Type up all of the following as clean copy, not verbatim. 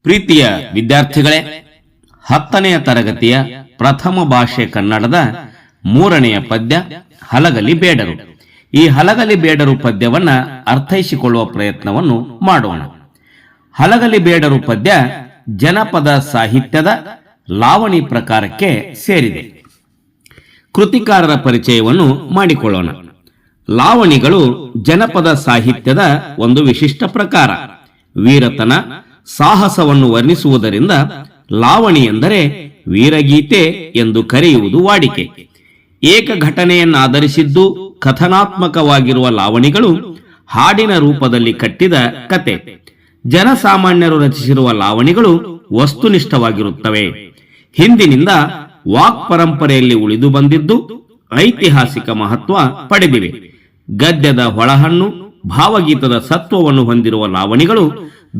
ಪ್ರೀತಿಯ ವಿದ್ಯಾರ್ಥಿಗಳೇ, 10ನೆಯ ತರಗತಿಯ ಪ್ರಥಮ ಭಾಷೆ ಕನ್ನಡದ 3ನೆಯ ಪದ್ಯ ಹಲಗಲಿ ಬೇಡರು. ಈ ಹಲಗಲಿ ಬೇಡರು ಪದ್ಯವನ್ನ ಅರ್ಥೈಸಿಕೊಳ್ಳುವ ಪ್ರಯತ್ನವನ್ನು ಮಾಡೋಣ. ಹಲಗಲಿ ಬೇಡರು ಪದ್ಯ ಜನಪದ ಸಾಹಿತ್ಯದ ಲಾವಣಿ ಪ್ರಕಾರಕ್ಕೆ ಸೇರಿದೆ. ಕೃತಿಕಾರರ ಪರಿಚಯವನ್ನು ಮಾಡಿಕೊಳ್ಳೋಣ. ಲಾವಣಿಗಳು ಜನಪದ ಸಾಹಿತ್ಯದ ಒಂದು ವಿಶಿಷ್ಟ ಪ್ರಕಾರ. ವೀರತನ, ಸಾಹಸವನ್ನು ವರ್ಣಿಸುವುದರಿಂದ ಲಾವಣಿ ಎಂದರೆ ವೀರಗೀತೆ ಎಂದು ಕರೆಯುವುದು ವಾಡಿಕೆ. ಏಕ ಘಟನೆಯನ್ನಾಧರಿಸಿದ್ದು ಕಥನಾತ್ಮಕವಾಗಿರುವ ಲಾವಣಿಗಳು ಹಾಡಿನ ರೂಪದಲ್ಲಿ ಕಟ್ಟಿದ ಕತೆ. ಜನಸಾಮಾನ್ಯರು ರಚಿಸಿರುವ ಲಾವಣಿಗಳು ವಸ್ತುನಿಷ್ಠವಾಗಿರುತ್ತವೆ. ಹಿಂದಿನಿಂದ ವಾಕ್ ಪರಂಪರೆಯಲ್ಲಿ ಉಳಿದು ಬಂದಿದ್ದು ಐತಿಹಾಸಿಕ ಮಹತ್ವ ಪಡೆದಿವೆ. ಗದ್ಯದ ಹೊಳಹಣ್ಣು, ಭಾವಗೀತದ ಸತ್ವವನ್ನು ಹೊಂದಿರುವ ಲಾವಣಿಗಳು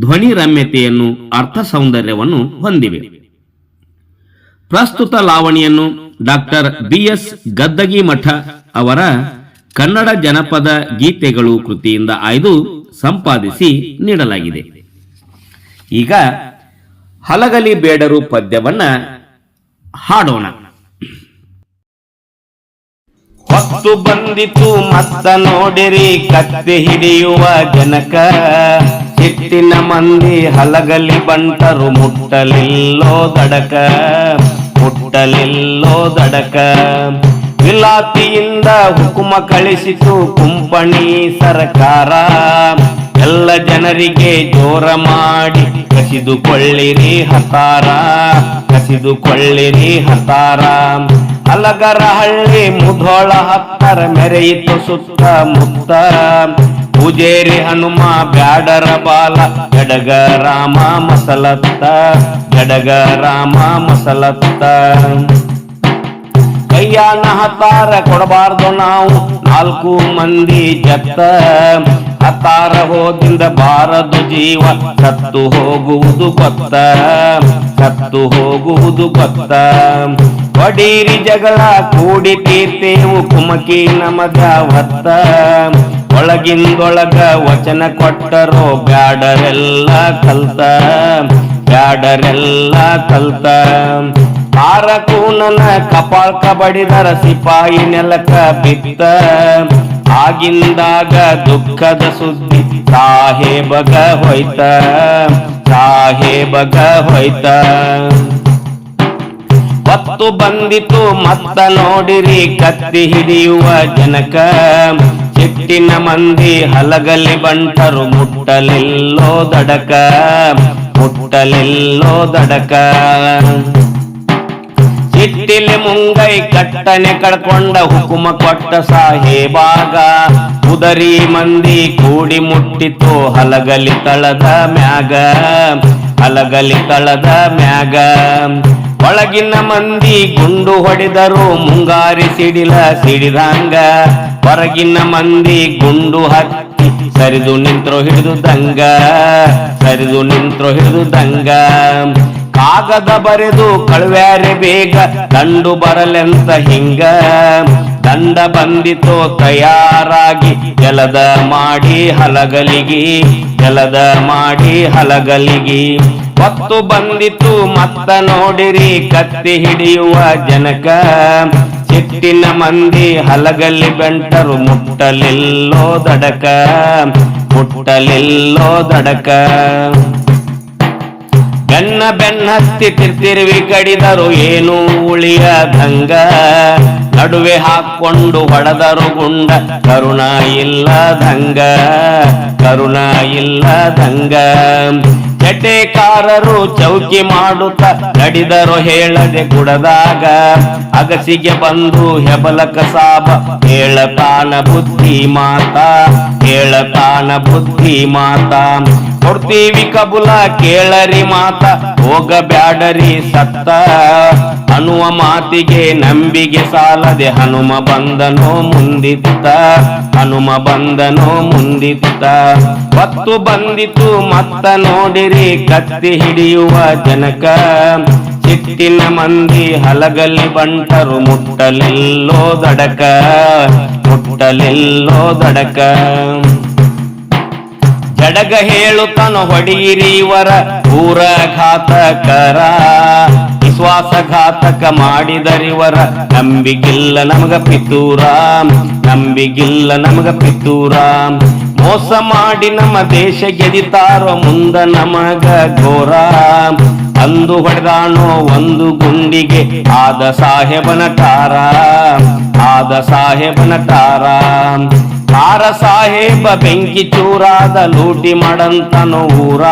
ಧ್ವನಿ ರಮ್ಯತೆಯನ್ನು, ಅರ್ಥ ಸೌಂದರ್ಯವನ್ನು ಹೊಂದಿವೆ. ಪ್ರಸ್ತುತ ಲಾವಣಿಯನ್ನು ಡಾಕ್ಟರ್ BS ಗದ್ದಗಿಮಠ ಅವರ ಕನ್ನಡ ಜನಪದ ಗೀತೆಗಳು ಕೃತಿಯಿಂದ ಆಯ್ದು ಸಂಪಾದಿಸಿ ನೀಡಲಾಗಿದೆ. ಈಗ ಹಲಗಲಿ ಬೇಡರು ಪದ್ಯವನ್ನ ಹಾಡೋಣ. ಹೊತ್ತು ಬಂದಿತು ಮತ್ತ ನೋಡಿರಿ ಕತ್ತಿ ಹಿಡಿಯುವ ಜನಕ, ಸಿಟ್ಟಿನ ಮಂದಿ ಹಲಗಲಿ ಬಂಟರು ಮುಟ್ಟಲಿಲ್ಲೋ ದಡಕ, ಮುಟ್ಟಲಿಲ್ಲೋ ದಡಕ. ವಿಲಾತಿಯಿಂದ ಹುಕುಮ ಕಳಿಸಿತು ಕುಂಪಣಿ ಸರ್ಕಾರ, ಎಲ್ಲ ಜನರಿಗೆ ಜೋರ ಮಾಡಿ ಕಸಿದುಕೊಳ್ಳಿರಿ ಹತಾರ, ಕಸಿದುಕೊಳ್ಳಿರಿ ಹತಾರ. ಹಲಗರಹಳ್ಳಿ ಮುಧೋಳ ಹತ್ತರ ಮೆರೆಯಿತು ಸುತ್ತ ಮುತ್ತ, ಪೂಜೇರಿ ಹನುಮ ಬ್ಯಾಡರ ಬಾಲ ಗಡಗ ರಾಮ ಮಸಲತ್ತ, ಗಡಗ ರಾಮ ಮಸಲತ್ತ. ಕೈಯಾನ ಹತಾರ ಕೊಡಬಾರ್ದು ನಾವು 4 ಮಂದಿ ಜತ್ತ, ಹತಾರ ಹೋದಿಂದ ಬಾರದು ಜೀವ ಸತ್ತು ಹೋಗುವುದು ಗೊತ್ತ, ಸತ್ತು ಹೋಗುವುದು ಗೊತ್ತ. ಒಡೀರಿ ಜಗಳ ಕೂಡಿ ತೀರ್ತೇವು ಕುಮಕಿ ನಮಗ ಹೊತ್ತ, ಒಳಗಿಂದೊಳಗ ವಚನ ಕೊಟ್ಟರೋ ಬ್ಯಾಡರೆಲ್ಲ ಕಲ್ತ, ಬ್ಯಾಡರೆಲ್ಲ ಕಲ್ತ. ತಾರಕೂನನ ಕಪಾಳ್ಕ ಬಡಿದರ ಸಿಪಾಯಿ ನೆಲಕ ಬಿತ್ತ, ಆಗಿಂದಾಗ ದುಃಖದ ಸುದ್ದಿ ಸಾಹೇಬಗ ಹೋಯ್ತ, ಸಾಹೇಬಗ ಹೋಯ್ತ. ಹೊತ್ತು ಬಂದಿತು ಮತ್ತ ನೋಡಿರಿ ಕತ್ತಿ ಹಿಡಿಯುವ ಜನಕ, ಸಿಟ್ಟಿನ ಮಂದಿ ಹಲಗಲಿ ಬಂಟರು ಮುಟ್ಟಲಿಲ್ಲೋ ದಡಕ, ಮುಟ್ಟಲಿಲ್ಲೋ ದಡಕ. ಸಿಟ್ಟಿಲಿ ಮುಂಗೈ ಕಟ್ಟನೆ ಕಳ್ಕೊಂಡ ಹುಕುಮ ಕೊಟ್ಟ ಸಾಹೇಬಾಗ, ಉದರಿ ಮಂದಿ ಕೂಡಿ ಮುಟ್ಟಿತು ಹಲಗಲಿ ತಳದ ಮ್ಯಾಗ, ಹಲಗಲಿ ತಳದ ಮ್ಯಾಗ. ಒಳಗಿನ ಮಂದಿ ಗುಂಡು ಹೊಡೆದರು ಮುಂಗಾರಿ ಸಿಡಿಲ ಸಿಡಿದಂಗ, ಹೊರಗಿನ ಮಂದಿ ಗುಂಡು ಹತ್ತಿ ಸರಿದು ನಿಂತ್ರು ಹಿಡಿದು ದಂಗ, ಸರಿದು ನಿಂತ್ರು ಹಿಡಿದು ದಂಗ. ಕಾಗದ ಬರೆದು ಕಳ್ವ್ಯಾರೆ ಬೇಗ ದಂಡು ಬರಲೆಂತ ಹಿಂಗ, ದಂಡ ಬಂದಿತೋ ತಯಾರಾಗಿ ಕೆಲದ ಮಾಡಿ ಹಲಗಲಿಗಿ, ಕೆಲದ ಮಾಡಿ ಹಲಗಲಿಗಿ. ಹೊತ್ತು ಬಂದಿತು ಮತ್ತ ನೋಡಿರಿ ಕತ್ತಿ ಹಿಡಿಯುವ ಜನಕ, ಸಿಟ್ಟಿನ ಮಂದಿ ಹಲಗಲಿ ಬೆಂಟರು ಮುಟ್ಟಲಿಲ್ಲೋ ದಡಕ, ಮುಟ್ಟಲಿಲ್ಲೋ ದಡಕ. ಬೆನ್ನ ಹತ್ತಿ ತಿರ್ತಿರುವಿ ಕಡಿದರು ಏನು ಉಳಿಯದಂಗ, ನಡುವೆ ಹಾಕೊಂಡು ಹೊಡೆದರು ಗುಂಡ ಕರುಣ ಇಲ್ಲದಂಗ, ಕರುಣ ಇಲ್ಲದಂಗ. ಚಟೇಕಾರರು ಚೌಕಿ ಮಾಡುತ್ತ ನಡೆದರು ಹೇಳದೆ ಗುಡದಾಗ, ಅಗಸಿಗೆ ಬಂದು ಹೆಬಲಕ ಸಾಬ ಹೇಳತಾನ ಬುದ್ಧಿ ಮಾತ, ಹೇಳತಾನ ಬುದ್ಧಿ ಮಾತ. ಕೊಡ್ತೀವಿ ಕಬುಲ ಕೇಳರಿ ಮಾತ, ಹೋಗಬ್ಯಾಡರಿ ಸತ್ತ, ಅನ್ನುವ ಮಾತಿಗೆ ನಂಬಿಗೆ ಸಾಲದೆ ಹನುಮ ಬಂದನೋ ಮುಂದಿತ್ತ, ಹನುಮ ಬಂದನೋ ಮುಂದಿತ್ತ. ಹೊತ್ತು ಬಂದಿತು ಮತ್ತ ನೋಡಿರಿ ಕತ್ತಿ ಹಿಡಿಯುವ ಜನಕ, ಸಿಟ್ಟಿನ ಮಂದಿ ಹಲಗಲಿ ಬಂಟರು ಮುಟ್ಟಲಿಲ್ಲೋ ದಡಕ, ಮುಟ್ಟಲಿಲ್ಲೋ ದಡಕ. ಜಡಗ ಹೇಳುತ್ತಾನು ಹೊಡೆಯಿರಿ ಇವರ ಊರ ಘಾತಕರ, ವಿಶ್ವಾಸಘಾತಕ ಮಾಡಿದರಿವರ ನಂಬಿಗಿಲ್ಲ ನಮಗ ಪಿತೂರ, ನಂಬಿಗಿಲ್ಲ ನಮಗ ಪಿತೂರ. ಮೋಸ ಮಾಡಿ ನಮ್ಮ ದೇಶ ಗೆದಿತಾರೋ ಮುಂದ ನಮಗ ಘೋರ, ಅಂದು ಹೊಡೆದಾಣೋ ಒಂದು ಗುಂಡಿಗೆ ಆದ ಸಾಹೇಬನ ಠಾರ, ಆದ ಸಾಹೇಬನ ಠಾರ. ಠಾರ ಸಾಹೇಬ ಬೆಂಕಿ ಚೂರಾದ ಲೂಟಿ ಮಾಡಂತನೋ ಊರ,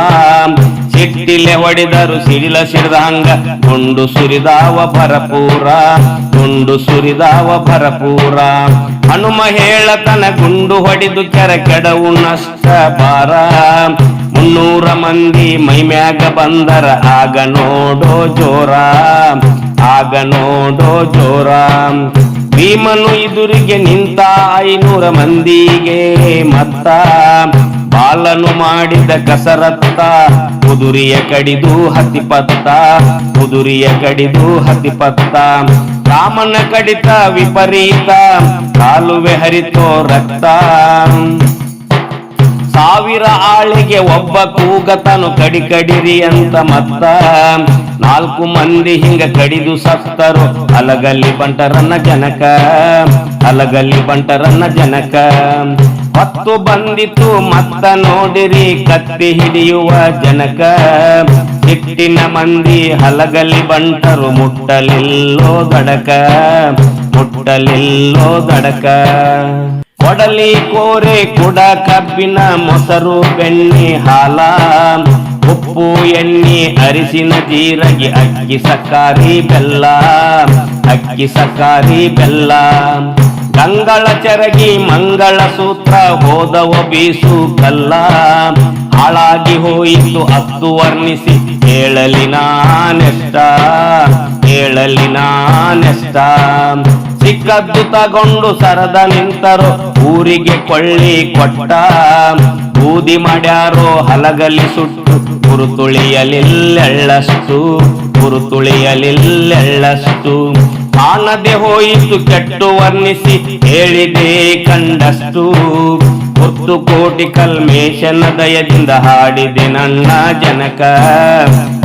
ಸಿಟ್ಟಿಲೆ ಹೊಡೆದರು ಸಿಡಿಲ ಸಿಡಿದಂಗ ಗುಂಡು ಸುರಿದಾವ ಭರಪೂರ, ಗುಂಡು ಸುರಿದಾವ ಭರಪೂರ. ಹನುಮ ಹೇಳತನ ಗುಂಡು ಹೊಡೆದು ಕೆಡವು ನಷ್ಟ ಬಾರ, 300 ಮಂದಿ ಮೈಮ್ಯಾಗ ಬಂದರ ಆಗ ನೋಡೋ ಜೋರ, ಆಗ ನೋಡೋ ಜೋರ. ಭೀಮನು ಎದುರಿಗೆ ನಿಂತ 500 ಮಂದಿಗೆ ಮತ್ತ, ಬಾಲನು ಮಾಡಿದ ಕಸರತ್ತ ಕುದುರೆಯ ಕಡಿದು ಹತಿಪತ್ತ, ಕುದುರೆಯ ಕಡಿದು ಹತಿಪತ್ತ. ರಾಮನ ಕಡಿತ ವಿಪರೀತ ಕಾಲುವೆ ಹರಿತೋ ರಕ್ತ, 1000 ಆಳಿಗೆ ಒಬ್ಬ ಕೂಗತನು ಕಡಿರಿ ಅಂತ ಮತ್ತ. 4 ಮಂದಿ ಹಿಂಗ ಕಡಿದು ಸತ್ತರು ಅಲಗಲ್ಲಿ ಬಂಟರನ್ನ ಜನಕ, ಅಲಗಲ್ಲಿ ಬಂಟರನ್ನ ಜನಕ. 10 ಬಂದಿತು ಮತ್ತ ನೋಡಿರಿ ಕತ್ತಿ ಹಿಡಿಯುವ ಜನಕ, ಸಿಟ್ಟಿನ ಮಂದಿ ಹಲಗಲ್ಲಿ ಬಂಟರು ಮುಟ್ಟಲಿಲ್ಲೋ ದಡಕ, ಮುಟ್ಟಲಿಲ್ಲೋ ದಡಕ. ಕೊಡಲಿ ಕೋರೆ ಕುಡ ಕಬ್ಬಿನ ಮೊಸರು ಬೆಣ್ಣೆ ಹಾಲ, ಉಪ್ಪು ಎಣ್ಣೆ ಅರಿಸಿನ ಜೀರಗಿ ಅಕ್ಕಿ ಸಕ್ಕಾರಿ ಬೆಲ್ಲ, ಅಕ್ಕಿ ಸಕ್ಕಾರಿ ಬೆಲ್ಲ. ಗಂಗಳ ಚರಗಿ ಮಂಗಳ ಸೂತ್ರ ಹೋದವ ಬೀಸು ಕಲ್ಲ, ಹಾಳಾಗಿ ಹೋಯಿತು ಅತ್ತು ವರ್ಣಿಸಿ ಹೇಳಲಿ ನಾನೆಷ್ಟ, ಹೇಳಲಿ ನಾನೆಷ್ಟ. ಸಿಕ್ಕದ್ದು ತಗೊಂಡು ಸರದ ನಿಂತರು ಊರಿಗೆ ಕೊಳ್ಳಿ ಕೊಟ್ಟ, ಬೂದಿ ಮಾಡ್ಯಾರೋ ಹಲಗಲಿ ಸುಟ್ಟು ಗುರುತುಳಿಯಲಿಲ್ಲೆಳ್ಳಷ್ಟು, ಗುರುತುಳಿಯಲಿಲ್ಲೆಳ್ಳಷ್ಟು. ಕಾಣದೆ ಹೋಯಿತು ಕೆಟ್ಟು ವರ್ಣಿಸಿ ಹೇಳಿದೆ ಕಂಡಷ್ಟು, 10 ಕೋಟಿ ಕಲ್ಮೇಶನ ದಯದಿಂದ ಹಾಡಿದೆ ನನ್ನ ಜನಕ,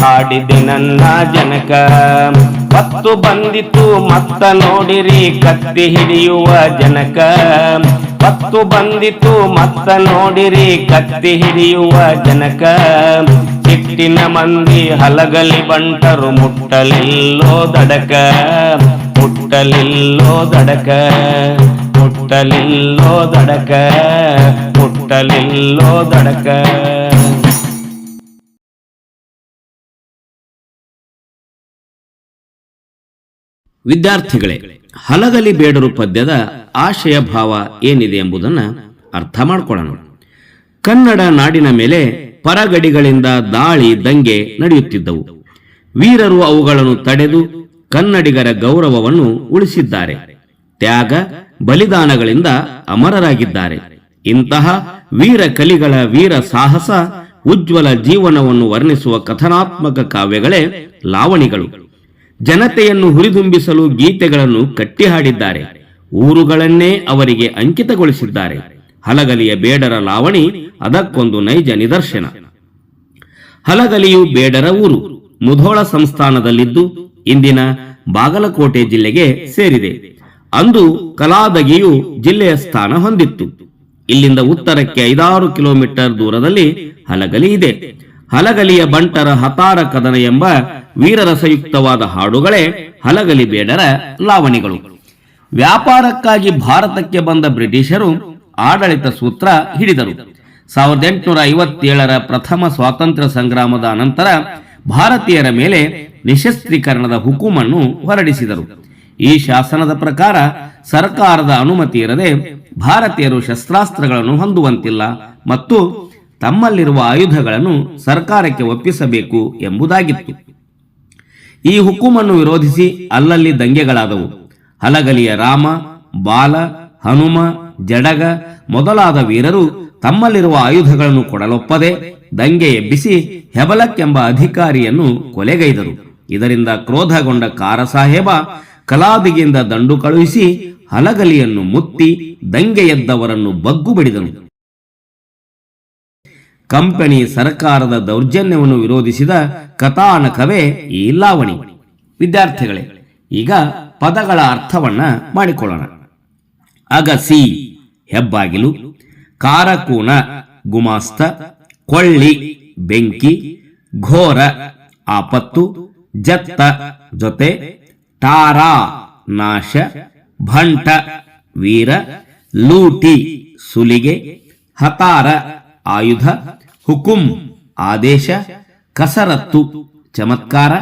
ಹಾಡಿದೆ ನನ್ನ ಜನಕ. 10 ಬಂದಿತು ಮತ್ತ ನೋಡಿರಿ ಕತ್ತಿ ಹಿಡಿಯುವ ಜನಕ, 10 ಬಂದಿತು ಮತ್ತ ನೋಡಿರಿ ಕತ್ತಿ ಹಿಡಿಯುವ ಜನಕ. ಸಿಟ್ಟಿನ ಮಂದಿ ಹಲಗಲಿ ಬಂಟರು ಮುಟ್ಟಲಿಲ್ಲೋ ದಡಕ, ಮುಟ್ಟಲಿಲ್ಲೋ ದಡಕ, ಮುಟ್ಟಲಿಲ್ಲೋ ದಡಕ, ಮುಟ್ಟಲಿಲ್ಲೋ ದಡಕ. ವಿದ್ಯಾರ್ಥಿಗಳೇ, ಹಲಗಲಿ ಬೇಡರು ಪದ್ಯದ ಆಶಯ ಭಾವ ಏನಿದೆ ಎಂಬುದನ್ನು ಅರ್ಥ ಮಾಡಿಕೊಳ್ಳೋಣ. ಕನ್ನಡ ನಾಡಿನ ಮೇಲೆ ಪರಗಡಿಗಳಿಂದ ದಾಳಿ ದಂಗೆ ನಡೆಯುತ್ತಿದ್ದವು. ವೀರರು ಅವುಗಳನ್ನು ತಡೆದು ಕನ್ನಡಿಗರ ಗೌರವವನ್ನು ಉಳಿಸಿದ್ದಾರೆ. ತ್ಯಾಗ ಬಲಿದಾನಗಳಿಂದ ಅಮರರಾಗಿದ್ದಾರೆ. ಇಂತಹ ವೀರ ಕಲಿಗಳ ವೀರ ಸಾಹಸ ಉಜ್ವಲ ಜೀವನವನ್ನು ವರ್ಣಿಸುವ ಕಥನಾತ್ಮಕ ಕಾವ್ಯಗಳೇ ಲಾವಣಿಗಳು. ಜನತೆಯನ್ನು ಹುರಿದುಂಬಿಸಲು ಗೀತೆಗಳನ್ನು ಕಟ್ಟಿಹಾಡಿದ್ದಾರೆ. ಊರುಗಳನ್ನೇ ಅವರಿಗೆ ಅಂಕಿತಗೊಳಿಸಿದ್ದಾರೆ. ಹಲಗಲಿಯ ಬೇಡರ ಲಾವಣಿ ಅದಕ್ಕೊಂದು ನೈಜ ನಿದರ್ಶನ. ಹಲಗಲಿಯು ಬೇಡರ ಊರು ಮುಧೋಳ ಸಂಸ್ಥಾನದಲ್ಲಿದ್ದು ಇಂದಿನ ಬಾಗಲಕೋಟೆ ಜಿಲ್ಲೆಗೆ ಸೇರಿದೆ. ಅಂದು ಕಲಾದಗಿಯು ಜಿಲ್ಲೆಯ ಸ್ಥಾನ ಹೊಂದಿತ್ತು. ಇಲ್ಲಿಂದ ಉತ್ತರಕ್ಕೆ 5-6 ಕಿಲೋಮೀಟರ್ ದೂರದಲ್ಲಿ ಹಲಗಲಿ ಇದೆ. ಹಲಗಲಿಯ ಬಂಟರ ಹತಾರ ಕದನ ಎಂಬ ವೀರರಸಯುಕ್ತವಾದ ಹಾಡುಗಳೇ ಹಲಗಲಿ ಬೇಡರ ಲಾವಣಿಗಳು. ವ್ಯಾಪಾರಕ್ಕಾಗಿ ಭಾರತಕ್ಕೆ ಬಂದ ಬ್ರಿಟಿಷರು ಆಡಳಿತ ಸೂತ್ರ ಹಿಡಿದರು. 1857ರ ಪ್ರಥಮ ಸ್ವಾತಂತ್ರ್ಯ ಸಂಗ್ರಾಮದ ಅನಂತರ ಭಾರತೀಯರ ಮೇಲೆ ನಿಶಸ್ತ್ರೀಕರಣದ ಹುಕುಮನ್ನು ಹೊರಡಿಸಿದರು. ಈ ಶಾಸನದ ಪ್ರಕಾರ ಸರ್ಕಾರದ ಅನುಮತಿ ಇರದೆ ಭಾರತೀಯರು ಶಸ್ತ್ರಾಸ್ತ್ರಗಳನ್ನು ಹೊಂದುವಂತಿಲ್ಲ ಮತ್ತು ತಮ್ಮಲ್ಲಿರುವ ಆಯುಧಗಳನ್ನು ಸರ್ಕಾರಕ್ಕೆ ಒಪ್ಪಿಸಬೇಕು ಎಂಬುದಾಗಿತ್ತು. ಈ ಹುಕುಮನ್ನು ವಿರೋಧಿಸಿ ಅಲ್ಲಲ್ಲಿ ದಂಗೆಗಳಾದವು. ಹಲಗಲಿಯ ರಾಮ, ಬಾಲ, ಹನುಮ, ಜಡಗ ಮೊದಲಾದ ವೀರರು ತಮ್ಮಲ್ಲಿರುವ ಆಯುಧಗಳನ್ನು ಕೊಡಲೊಪ್ಪದೆ ದಂಗೆ ಎಬ್ಬಿಸಿ ಹೆಬಲಕ್ ಎಂಬ ಅಧಿಕಾರಿಯನ್ನು ಕೊಲೆಗೈದರು. ಇದರಿಂದ ಕ್ರೋಧಗೊಂಡ ಕಾರ ಸಾಹೇಬ ಕಲಾದಿಗಿಂದ ದಂಡು ಕಳುಹಿಸಿ ಹಲಗಲಿಯನ್ನು ಮುತ್ತಿ ದಂಗೆ ಎದ್ದವರನ್ನು ಬಗ್ಗು ಬಡಿದನು. ಕಂಪನಿ ಸರ್ಕಾರದ ದೌರ್ಜನ್ಯವನ್ನು ವಿರೋಧಿಸಿದ ಕಥಾನಕವೇ ಈ ಲಾವಣಿ. ವಿದ್ಯಾರ್ಥಿಗಳೇ, ಈಗ ಪದಗಳ ಅರ್ಥವನ್ನ ಮಾಡಿಕೊಳ್ಳೋಣ. ಅಗಸಿ ಹೆಬ್ಬಾಗಿಲು, ಕಾರಕೂನ ಗುಮಾಸ್ತ, ಕೊಳ್ಳಿ ಬೆಂಕಿ, ಘೋರ ಆಪತ್ತು, ಜತ್ತ ಜೊತೆ, ಟಾರಾ ನಾಶ, ಭಂಟ ವೀರ, ಲೂಟಿ ಸುಲಿಗೆ, ಹತಾರ ಆಯುಧ, ಹುಕುಂ ಆದೇಶ, ಕಸರತ್ತು ಚಮತ್ಕಾರ,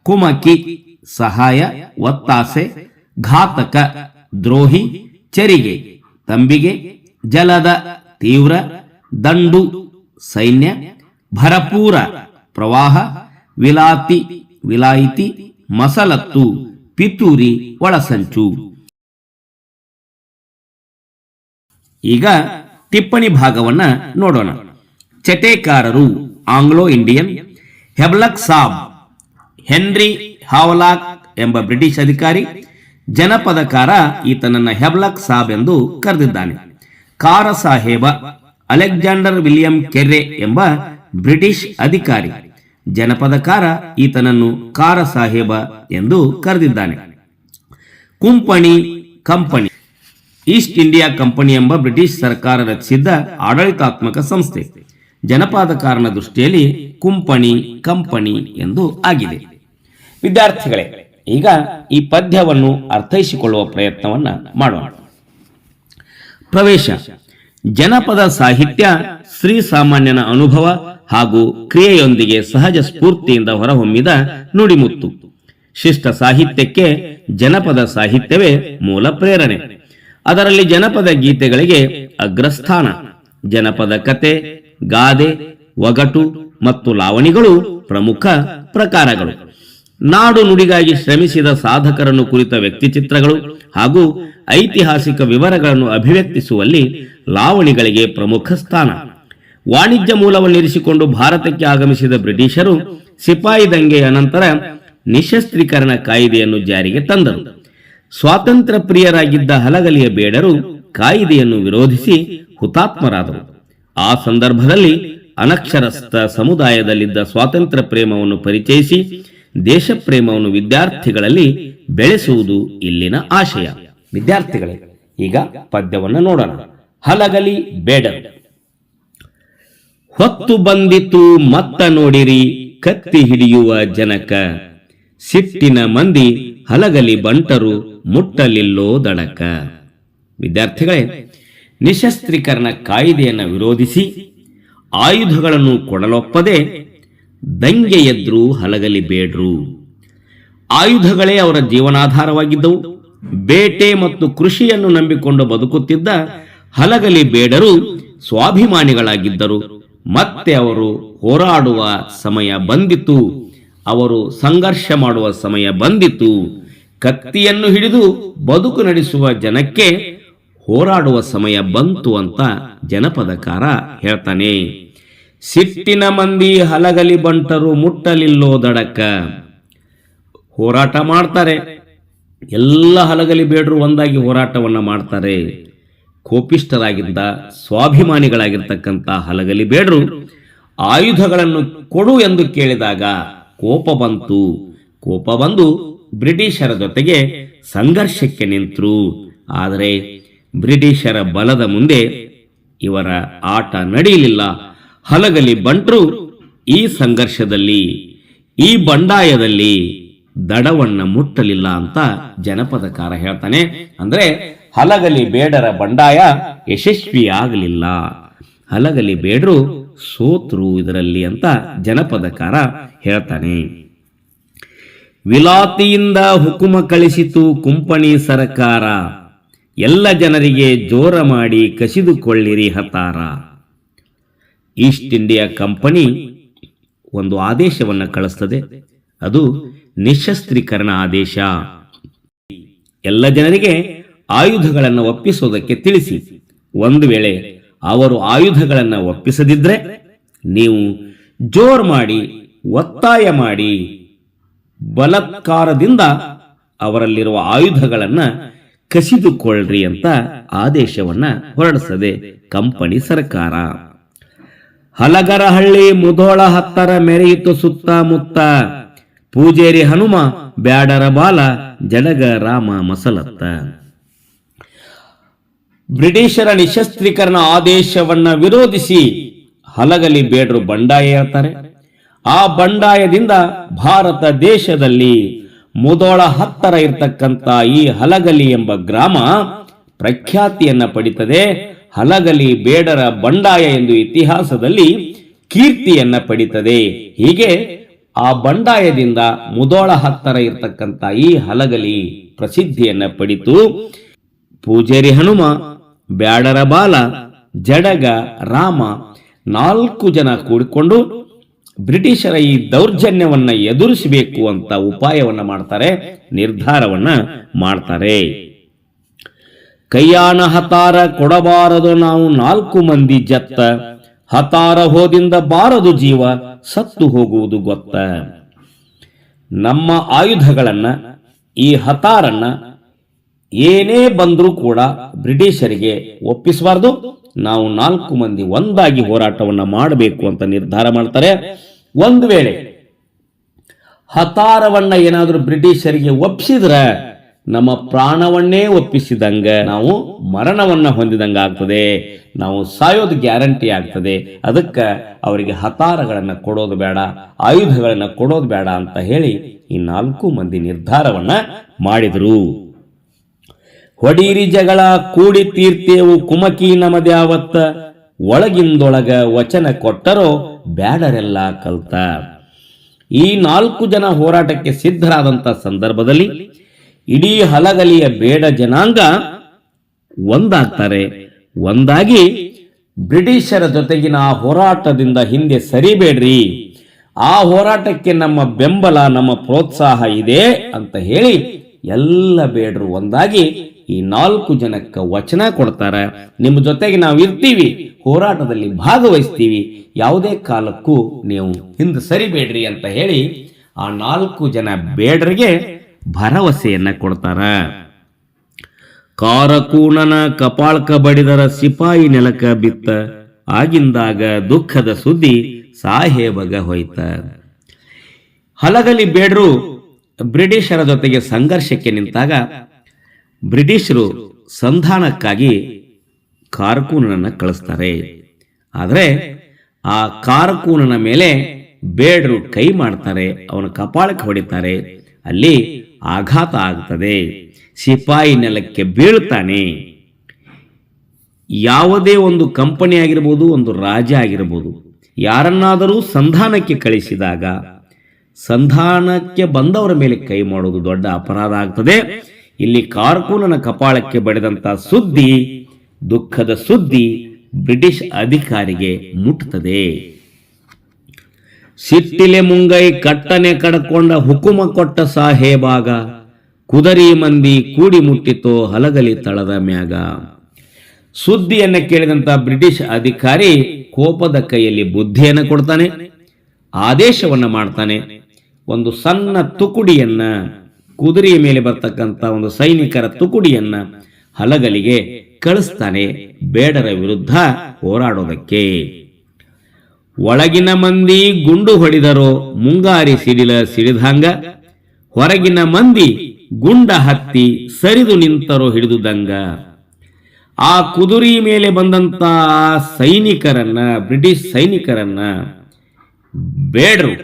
ಕುಮಕಿ ಸಹಾಯ ಒತ್ತಾಸೆ, ಘಾತಕ ದ್ರೋಹಿ, ಚೆರಿಗೆ ತಂಬಿಗೆ, ಜಲದ ತೀವ್ರ, ದಂಡು ಸೈನ್ಯ, ಭರಪೂರ ಪ್ರವಾಹ, ವಿಲಾತಿ ವಿಲಾಯಿತಿ, ಮಸಲತ್ತು ಪಿತೂರಿ ಒಳಸಂಚು. ಈಗ ಟಿಪ್ಪಣಿ ಭಾಗವನ್ನ ನೋಡೋಣ. ಚಟೇಕಾರರು ಆಂಗ್ಲೋ ಇಂಡಿಯನ್, ಹೆಬ್ಲಕ್ ಸಾಬ್ ಹೆನ್ರಿ ಹಾವಲಾಕ್ ಎಂಬ ಬ್ರಿಟಿಷ್ ಅಧಿಕಾರಿ, ಜನಪದಕಾರ ಈತನನ್ನ ಹೆಬ್ಲಕ್ ಸಾಬ್ ಎಂದು ಕರೆದಿದ್ದಾನೆ. ಕಾರ ಸಾಹೇಬ ಅಲೆಕ್ಸಾಂಡರ್ ವಿಲಿಯಂ ಕೆರ್ರೆ ಎಂಬ ಬ್ರಿಟಿಷ್ ಅಧಿಕಾರಿ, ಜನಪದಕಾರ ಈತನನ್ನು ಕಾರ ಸಾಹೇಬ ಎಂದು ಕರೆದಿದ್ದಾನೆ. ಕುಂಪಣಿ ಕಂಪನಿ ಈಸ್ಟ್ ಇಂಡಿಯಾ ಕಂಪನಿ ಎಂಬ ಬ್ರಿಟಿಷ್ ಸರ್ಕಾರ ರಚಿಸಿದ್ದ ಆಡಳಿತಾತ್ಮಕ ಸಂಸ್ಥೆ. ಜನಪದಕಾರನ ದೃಷ್ಟಿಯಲ್ಲಿ ಕುಂಪಣಿ ಕಂಪನಿ ಎಂದು ಆಗಿದೆ. ವಿದ್ಯಾರ್ಥಿಗಳೇ, ಈಗ ಈ ಪದ್ಯವನ್ನು ಅರ್ಥೈಸಿಕೊಳ್ಳುವ ಪ್ರಯತ್ನವನ್ನ ಮಾಡೋಣ. ಪ್ರವೇಶ. ಜನಪದ ಸಾಹಿತ್ಯ ಶ್ರೀ ಸಾಮಾನ್ಯನ ಅನುಭವ ಹಾಗೂ ಕ್ರಿಯೆಯೊಂದಿಗೆ ಸಹಜ ಸ್ಫೂರ್ತಿಯಿಂದ ಹೊರಹೊಮ್ಮಿದ ನುಡಿಮುತ್ತು. ಶಿಷ್ಟ ಸಾಹಿತ್ಯಕ್ಕೆ ಜನಪದ ಸಾಹಿತ್ಯವೇ ಮೂಲ ಪ್ರೇರಣೆ. ಅದರಲ್ಲಿ ಜನಪದ ಗೀತೆಗಳಿಗೆ ಅಗ್ರಸ್ಥಾನ. ಜನಪದ ಕತೆ, ಗಾದೆ, ಒಗಟು ಮತ್ತು ಲಾವಣಿಗಳು ಪ್ರಮುಖ ಪ್ರಕಾರಗಳು. ನಾಡು ನುಡಿಗಾಗಿ ಶ್ರಮಿಸಿದ ಸಾಧಕರನ್ನು ಕುರಿತ ವ್ಯಕ್ತಿಚಿತ್ರಗಳು ಹಾಗೂ ಐತಿಹಾಸಿಕ ವಿವರಗಳನ್ನು ಅಭಿವ್ಯಕ್ತಿಸುವಲ್ಲಿ ಲಾವಣಿಗಳಿಗೆ ಪ್ರಮುಖ ಸ್ಥಾನ. ವಾಣಿಜ್ಯ ಮೂಲವನ್ನಿರಿಸಿಕೊಂಡು ಭಾರತಕ್ಕೆ ಆಗಮಿಸಿದ ಬ್ರಿಟಿಷರು ಸಿಪಾಯಿ ದಂಗೆಯ ನಂತರ ನಿಶಸ್ತ್ರೀಕರಣ ಕಾಯ್ದೆಯನ್ನು ಜಾರಿಗೆ ತಂದರು. ಸ್ವಾತಂತ್ರ್ಯ ಪ್ರಿಯರಾಗಿದ್ದ ಹಲಗಲಿಯ ಬೇಡರು ಕಾಯ್ದೆಯನ್ನು ವಿರೋಧಿಸಿ ಹುತಾತ್ಮರಾದರು. ಆ ಸಂದರ್ಭದಲ್ಲಿ ಅನಕ್ಷರಸ್ಥ ಸಮುದಾಯದಲ್ಲಿದ್ದ ಸ್ವಾತಂತ್ರ್ಯ ಪ್ರೇಮವನ್ನು ಪರಿಚಯಿಸಿ ದೇಶ ಪ್ರೇಮವನ್ನು ವಿದ್ಯಾರ್ಥಿಗಳಲ್ಲಿ ಬೆಳೆಸುವುದು ಇಲ್ಲಿನ ಆಶಯ. ವಿದ್ಯಾರ್ಥಿಗಳೇ, ಈಗ ಪದ್ಯವನ್ನು ನೋಡೋಣ. ಹಲಗಲಿ ಬೇಡರು. ಹೊತ್ತು ಬಂದಿತು ಮತ್ತ ನೋಡಿರಿ ಕತ್ತಿ ಹಿಡಿಯುವ ಜನಕ, ಸಿಟ್ಟಿನ ಮಂದಿ ಹಲಗಲಿ ಬಂಟರು ಮುಟ್ಟಲಿಲ್ಲೋ ದಡಕ. ವಿದ್ಯಾರ್ಥಿಗಳೇ, ನಿಶಸ್ತ್ರೀಕರಣ ಕಾಯ್ದೆಯನ್ನು ವಿರೋಧಿಸಿ ಆಯುಧಗಳನ್ನು ಕೊಡಲೊಪ್ಪದೆ ದಂಗೆ ಎದ್ರು ಹಲಗಲಿ ಬೇಡ್ರು. ಆಯುಧಗಳೇ ಅವರ ಜೀವನಾಧಾರವಾಗಿದ್ದವು. ಬೇಟೆ ಮತ್ತು ಕೃಷಿಯನ್ನು ನಂಬಿಕೊಂಡು ಬದುಕುತ್ತಿದ್ದ ಹಲಗಲಿ ಬೇಡರು ಸ್ವಾಭಿಮಾನಿಗಳಾಗಿದ್ದರು. ಮತ್ತೆ ಅವರು ಹೋರಾಡುವ ಸಮಯ ಬಂದಿತು, ಅವರು ಸಂಘರ್ಷ ಮಾಡುವ ಸಮಯ ಬಂದಿತು. ಕತ್ತಿಯನ್ನು ಹಿಡಿದು ಬದುಕು ನಡೆಸುವ ಜನಕ್ಕೆ ಹೋರಾಡುವ ಸಮಯ ಬಂತು ಅಂತ ಜನಪದಕಾರ ಹೇಳ್ತಾನೆ. ಸಿಟ್ಟಿನ ಮಂದಿ ಹಲಗಲಿ ಬಂಟರು ಮುಟ್ಟಲಿಲ್ಲೋ ದಡಕ. ಹೋರಾಟ ಮಾಡ್ತಾರೆ, ಎಲ್ಲ ಹಲಗಲಿ ಬೇಡರು ಒಂದಾಗಿ ಹೋರಾಟವನ್ನ ಮಾಡ್ತಾರೆ. ಕೋಪಿಷ್ಠರಾಗಿದ್ದ ಸ್ವಾಭಿಮಾನಿಗಳಾಗಿರ್ತಕ್ಕಂಥ ಹಲಗಲಿ ಬೇಡರು ಆಯುಧಗಳನ್ನು ಕೊಡು ಎಂದು ಕೇಳಿದಾಗ ಕೋಪ ಬಂತು. ಕೋಪ ಬಂದು ಬ್ರಿಟಿಷರ ಜೊತೆಗೆ ಸಂಘರ್ಷಕ್ಕೆ ನಿಂತರು. ಆದರೆ ಬ್ರಿಟಿಷರ ಬಲದ ಮುಂದೆ ಇವರ ಆಟ ನಡೆಯಲಿಲ್ಲ. ಹಲಗಲಿ ಬಂಟರು ಈ ಸಂಘರ್ಷದಲ್ಲಿ, ಈ ಬಂಡಾಯದಲ್ಲಿ ದಡವನ್ನ ಮುಟ್ಟಲಿಲ್ಲ ಅಂತ ಜನಪದಕಾರ ಹೇಳ್ತಾನೆ. ಅಂದ್ರೆ ಹಲಗಲಿ ಬೇಡರ ಬಂಡಾಯ ಯಶಸ್ವಿಯಾಗಲಿಲ್ಲ, ಹಲಗಲಿ ಬೇಡರು ಸೋತ್ರು ಇದರಲ್ಲಿ ಅಂತ ಜನಪದಕಾರ ಹೇಳ್ತಾನೆ. ವಿಲಾತಿಯಿಂದ ಹುಕುಮ ಕಳಿಸಿತು ಕುಂಪಣಿ ಸರ್ಕಾರ, ಎಲ್ಲ ಜನರಿಗೆ ಜೋರ ಮಾಡಿ ಕಸಿದುಕೊಳ್ಳಿರಿ ಹತಾರ. ಈಸ್ಟ್ ಇಂಡಿಯಾ ಕಂಪನಿ ಒಂದು ಆದೇಶವನ್ನು ಕಳಿಸ್ತದೆ. ಅದು ನಿಶಸ್ತ್ರೀಕರಣ ಆದೇಶ. ಎಲ್ಲ ಜನರಿಗೆ ಆಯುಧಗಳನ್ನು ಒಪ್ಪಿಸೋದಕ್ಕೆ ತಿಳಿಸಿ. ಒಂದು ವೇಳೆ ಅವರು ಆಯುಧಗಳನ್ನು ಒಪ್ಪಿಸದಿದ್ರೆ ನೀವು ಜೋರ್ ಮಾಡಿ, ಒತ್ತಾಯ ಮಾಡಿ, ಬಲಾತ್ಕಾರದಿಂದ ಅವರಲ್ಲಿರುವ ಆಯುಧಗಳನ್ನು ಕಸಿದುಕೊಳ್ಳ್ರಿ ಅಂತ ಆದೇಶವನ್ನ ಹೊರಡಿಸದೆ ಕಂಪನಿ ಸರ್ಕಾರ. ಹಲಗರಹಳ್ಳಿ ಮುಧೋಳ ಹತ್ತರ ಮೆರೆಯಿತು ಸುತ್ತಮುತ್ತ, ಪೂಜೇರಿ ಹನುಮ ಬ್ಯಾಡರ ಬಾಲ ಜಡಗ ರಾಮ ಮಸಲತ್ತ. ಬ್ರಿಟಿಷರ ನಿಶಸ್ತ್ರೀಕರಣ ಆದೇಶವನ್ನ ವಿರೋಧಿಸಿ ಹಲಗಲಿ ಬೇಡರು ಬಂಡಾಯ ಹೇಳ್ತಾರೆ. ಆ ಬಂಡಾಯದಿಂದ ಭಾರತ ದೇಶದಲ್ಲಿ ಮುಧೋಳ ಹತ್ತರ ಇರ್ತಕ್ಕಂಥ ಈ ಹಲಗಲಿ ಎಂಬ ಗ್ರಾಮ ಪ್ರಖ್ಯಾತಿಯನ್ನ ಪಡಿತದೆ. ಹಲಗಲಿ ಬೇಡರ ಬಂಡಾಯ ಎಂದು ಇತಿಹಾಸದಲ್ಲಿ ಕೀರ್ತಿಯನ್ನ ಪಡಿತದೆ. ಹೀಗೆ ಆ ಬಂಡಾಯದಿಂದ ಮುಧೋಳ ಹತ್ತರ ಇರ್ತಕ್ಕಂಥ ಈ ಹಲಗಲಿ ಪ್ರಸಿದ್ಧಿಯನ್ನ ಪಡಿತು. ಪೂಜೇರಿ ಹನುಮ, ಬ್ಯಾಡರ ಬಾಲ, ಜಡಗ ರಾಮ 4 ಜನ ಕೂಡಿಕೊಂಡು ಬ್ರಿಟಿಷರ ಈ ದೌರ್ಜನ್ಯವನ್ನ ಎದುರಿಸಬೇಕು ಅಂತ ಉಪಾಯವನ್ನ ಮಾಡ್ತಾರೆ, ನಿರ್ಧಾರವನ್ನ ಮಾಡ್ತಾರೆ. ಕೈಯಾನ ಹತಾರ ಕೊಡಬಾರದು ನಾವು 4 ಮಂದಿ ಜತ್ತ, ಹತಾರ ಹೋದಿಂದ ಬಾರದು ಜೀವ ಸತ್ತು ಹೋಗುವುದು ಗೊತ್ತ. ನಮ್ಮ ಆಯುಧಗಳನ್ನ, ಈ ಹತಾರನ್ನ ಏನೇ ಬಂದರೂ ಕೂಡ ಬ್ರಿಟಿಷರಿಗೆ ಒಪ್ಪಿಸಬಾರದು, ನಾವು 4 ಮಂದಿ ಒಂದಾಗಿ ಹೋರಾಟವನ್ನ ಮಾಡಬೇಕು ಅಂತ ನಿರ್ಧಾರ ಮಾಡ್ತಾರೆ. ಒಂದು ವೇಳೆ ಹತಾರವನ್ನ ಏನಾದರೂ ಬ್ರಿಟಿಷರಿಗೆ ಒಪ್ಪಿಸಿದ್ರೆ ನಮ್ಮ ಪ್ರಾಣವನ್ನೇ ಒಪ್ಪಿಸಿದಂಗ, ನಾವು ಮರಣವನ್ನ ಹೊಂದಿದಂಗ ಆಗ್ತದೆ, ನಾವು ಸಾಯೋದು ಗ್ಯಾರಂಟಿ ಆಗ್ತದೆ. ಅದಕ್ಕೆ ಅವರಿಗೆ ಹತಾರಗಳನ್ನ ಕೊಡೋದು ಬೇಡ, ಆಯುಧಗಳನ್ನ ಕೊಡೋದು ಬೇಡ ಅಂತ ಹೇಳಿ ಈ 4 ಮಂದಿ ನಿರ್ಧಾರವನ್ನ ಮಾಡಿದ್ರು. ಹೊಡೀರಿ ಜಗಳ ಕೂಡಿ ತೀರ್ತೇವು ಕುಮಕಿ ನಮದ್ಯಾವತ್ತ, ಒಳಗಿಂದೊಳಗ ವಚನ ಕೊಟ್ಟರೋ ಬ್ಯಾಡರೆಲ್ಲ ಕಲ್ತ. ಈ 4 ಜನ ಹೋರಾಟಕ್ಕೆ ಸಿದ್ಧರಾದಂತ ಸಂದರ್ಭದಲ್ಲಿ ಇಡೀ ಹಲಗಲಿಯ ಬೇಡ ಜನಾಂಗ ಒಂದಾಗ್ತಾರೆ. ಒಂದಾಗಿ ಬ್ರಿಟಿಷರ ಜೊತೆಗಿನ ಆ ಹೋರಾಟದಿಂದ ಹಿಂದೆ ಸರಿಬೇಡ್ರಿ, ಆ ಹೋರಾಟಕ್ಕೆ ನಮ್ಮ ಬೆಂಬಲ, ನಮ್ಮ ಪ್ರೋತ್ಸಾಹ ಇದೆ ಅಂತ ಹೇಳಿ ಎಲ್ಲ ಬೇಡರು ಒಂದಾಗಿ ಈ 4 ಜನಕ್ಕೆ ವಚನ ಕೊಡ್ತಾರೆ. ನಿಮ್ಮ ಜೊತೆಗೆ ನಾವು ಇರ್ತೀವಿ, ಹೋರಾಟದಲ್ಲಿ ಭಾಗವಹಿಸ್ತೀವಿ, ಯಾವುದೇ ಕಾಲಕ್ಕೂ ನೀವು ಹಿಂದೆ ಸರಿಬೇಡ್ರಿ ಅಂತ ಹೇಳಿ ಆ 4 ಜನ ಬೇಡರಿಗೆ ಭರವಸೆಯನ್ನ ಕೊಡ್ತಾರ. ಕಾರಕೂಣನ ಕಪಾಳ್ಕ ಬಡಿದರ ಸಿಪಾಯಿ ನೆಲಕ ಬಿತ್ತ, ಆಗಿಂದಾಗ ದುಃಖದ ಸುದ್ದಿ ಸಾಹೇಬಗ ಹೋಯ್ತ. ಹಲಗಲಿ ಬೇಡರು ಬ್ರಿಟಿಷರ ಜೊತೆಗೆ ಸಂಘರ್ಷಕ್ಕೆ ನಿಂತಾಗ ಬ್ರಿಟಿಷರು ಸಂಧಾನಕ್ಕಾಗಿ ಕಾರಕೂನನ್ನ ಕಳಿಸ್ತಾರೆ. ಆದರೆ ಆ ಕಾರಕೂನನ ಮೇಲೆ ಬೇಡರು ಕೈ ಮಾಡ್ತಾರೆ, ಅವನ ಕಪಾಳಕ್ಕೆ ಹೊಡಿತಾರೆ. ಅಲ್ಲಿ ಆಘಾತ ಆಗ್ತದೆ, ಸಿಪಾಯಿ ನೆಲಕ್ಕೆ ಬೀಳ್ತಾನೆ. ಯಾವುದೇ ಒಂದು ಕಂಪನಿ ಆಗಿರ್ಬೋದು, ಒಂದು ರಾಜ್ಯ ಆಗಿರ್ಬೋದು, ಯಾರನ್ನಾದರೂ ಸಂಧಾನಕ್ಕೆ ಕಳಿಸಿದಾಗ ಸಂಧಾನಕ್ಕೆ ಬಂದವರ ಮೇಲೆ ಕೈ ಮಾಡೋದು ದೊಡ್ಡ ಅಪರಾಧ ಆಗ್ತದೆ. ಇಲ್ಲಿ ಕಾರಕೂನನ ಕಪಾಳಕ್ಕೆ ಬಡಿದಂತ ಸುದ್ದಿ, ದುಃಖದ ಸುದ್ದಿ ಬ್ರಿಟಿಷ್ ಅಧಿಕಾರಿಗೆ ಮುಟ್ಟುತ್ತದೆ. ಸಿಟ್ಟಿಲೆ ಮುಂಗೈ ಕಟ್ಟನೆ ಕಡ್ಕೊಂಡ ಹುಕುಮ ಕೊಟ್ಟ ಸಾಹೇಬಾಗ, ಕುದರಿ ಮಂದಿ ಕೂಡಿ ಮುಟ್ಟಿತೋ ಹಲಗಲಿ ತಳದ ಮ್ಯಾಗ. ಸುದ್ದಿಯನ್ನ ಕೇಳಿದಂತ ಬ್ರಿಟಿಷ್ ಅಧಿಕಾರಿ ಕೋಪದ ಕೈಯಲ್ಲಿ ಬುದ್ಧಿಯನ್ನು ಕೊಡ್ತಾನೆ, ಆದೇಶವನ್ನ ಮಾಡ್ತಾನೆ. ಒಂದು ಸಣ್ಣ ತುಕುಡಿಯನ್ನ, ಕುದುರೆಯ ಮೇಲೆ ಬರ್ತಕ್ಕಂಥ ಒಂದು ಸೈನಿಕರ ತುಕುಡಿಯನ್ನ ಹಲಗಲಿಗೆ ಕಳಿಸ್ತಾನೆ ಬೇಡರ ವಿರುದ್ಧ ಹೋರಾಡೋದಕ್ಕೆ. ಒಳಗಿನ ಮಂದಿ ಗುಂಡು ಹೊಡೆದರೋ ಮುಂಗಾರಿ ಸಿಡಿದಂಗ, ಹೊರಗಿನ ಮಂದಿ ಗುಂಡ ಹತ್ತಿ ಸರಿದು ನಿಂತರೋ ಹಿಡಿದುದಂಗ. ಆ ಕುದುರೆ ಮೇಲೆ ಬಂದಂತ ಸೈನಿಕರನ್ನ, ಬ್ರಿಟಿಷ್ ಸೈನಿಕರನ್ನ ಬೇಡರು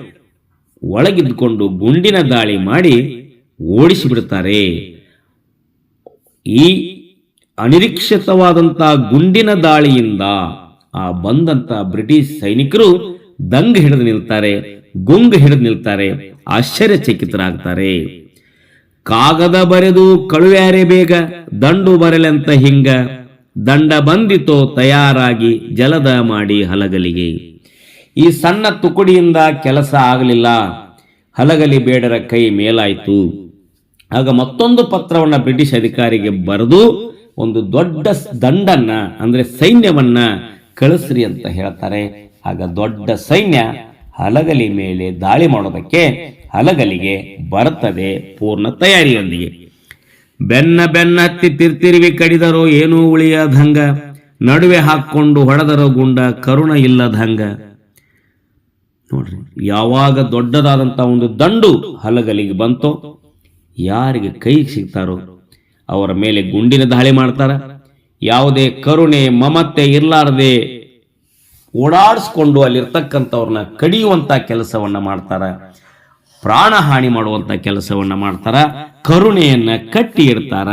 ಒಳಗಿದ್ದುಕೊಂಡು ಗುಂಡಿನ ದಾಳಿ ಮಾಡಿ ಓಡಿಸಿಬಿಡ್ತಾರೆ. ಈ ಅನಿರೀಕ್ಷಿತವಾದಂತಹ ಗುಂಡಿನ ದಾಳಿಯಿಂದ ಆ ಬಂದಂತ ಬ್ರಿಟಿಷ್ ಸೈನಿಕರು ದಂಗ ಹಿಡಿದು ನಿಲ್ತಾರೆ, ಗುಂಗು ಹಿಡಿದು ನಿಲ್ತಾರೆ, ಆಶ್ಚರ್ಯಚಕಿತರಾಗ್ತಾರೆ. ಕಾಗದ ಬರೆದು ಕಳುವ್ಯಾರೆ ಬೇಗ, ದಂಡು ಬರಲೆಂತ ಹಿಂಗ, ದಂಡ ಬಂದಿತೋ ತಯಾರಾಗಿ ಜಲದ ಮಾಡಿ ಹಲಗಲಿಗೆ. ಈ ಸಣ್ಣ ತುಕುಡಿಯಿಂದ ಕೆಲಸ ಆಗಲಿಲ್ಲ, ಹಲಗಲಿ ಬೇಡರ ಕೈ ಮೇಲಾಯಿತು. ಆಗ ಮತ್ತೊಂದು ಪತ್ರವನ್ನ ಬ್ರಿಟಿಷ್ ಅಧಿಕಾರಿಗೆ ಬರೆದು ಒಂದು ದೊಡ್ಡ ದಂಡನ್ನ, ಅಂದ್ರೆ ಸೈನ್ಯವನ್ನ ಕಳಿಸ್ರಿ ಅಂತ ಹೇಳ್ತಾರೆ. ಆಗ ದೊಡ್ಡ ಸೈನ್ಯ ಹಲಗಲಿ ಮೇಲೆ ದಾಳಿ ಮಾಡೋದಕ್ಕೆ ಹಲಗಲಿಗೆ ಬರ್ತದೆ ಪೂರ್ಣ ತಯಾರಿಯೊಂದಿಗೆ. ಬೆನ್ನ ಹತ್ತಿ ತಿರ್ತಿರುವಿ ಕಡಿದರೋ ಏನೂ ಉಳಿಯದಂಗ, ನಡುವೆ ಹಾಕ್ಕೊಂಡು ಹೊಡೆದರೋ ಗುಂಡ ಕರುಣ ಇಲ್ಲದಂಗ. ನೋಡ್ರಿ, ಯಾವಾಗ ದೊಡ್ಡದಾದಂಥ ಒಂದು ದಂಡು ಹಲಗಲಿಗೆ ಬಂತೋ, ಯಾರಿಗೆ ಕೈಗೆ ಸಿಗ್ತಾರೋ ಅವರ ಮೇಲೆ ಗುಂಡಿನ ದಾಳಿ ಮಾಡ್ತಾರ. ಯಾವುದೇ ಕರುಣೆ ಮಮತೆ ಇರ್ಲಾರದೆ ಓಡಾಡಿಸ್ಕೊಂಡು ಅಲ್ಲಿರ್ತಕ್ಕಂಥವ್ರನ್ನ ಕಡಿಯುವಂತ ಕೆಲಸವನ್ನ ಮಾಡ್ತಾರ, ಪ್ರಾಣ ಹಾನಿ ಮಾಡುವಂತ ಕೆಲಸವನ್ನ ಮಾಡ್ತಾರ, ಕರುಣೆಯನ್ನ ಕಟ್ಟಿ ಇಡ್ತಾರ.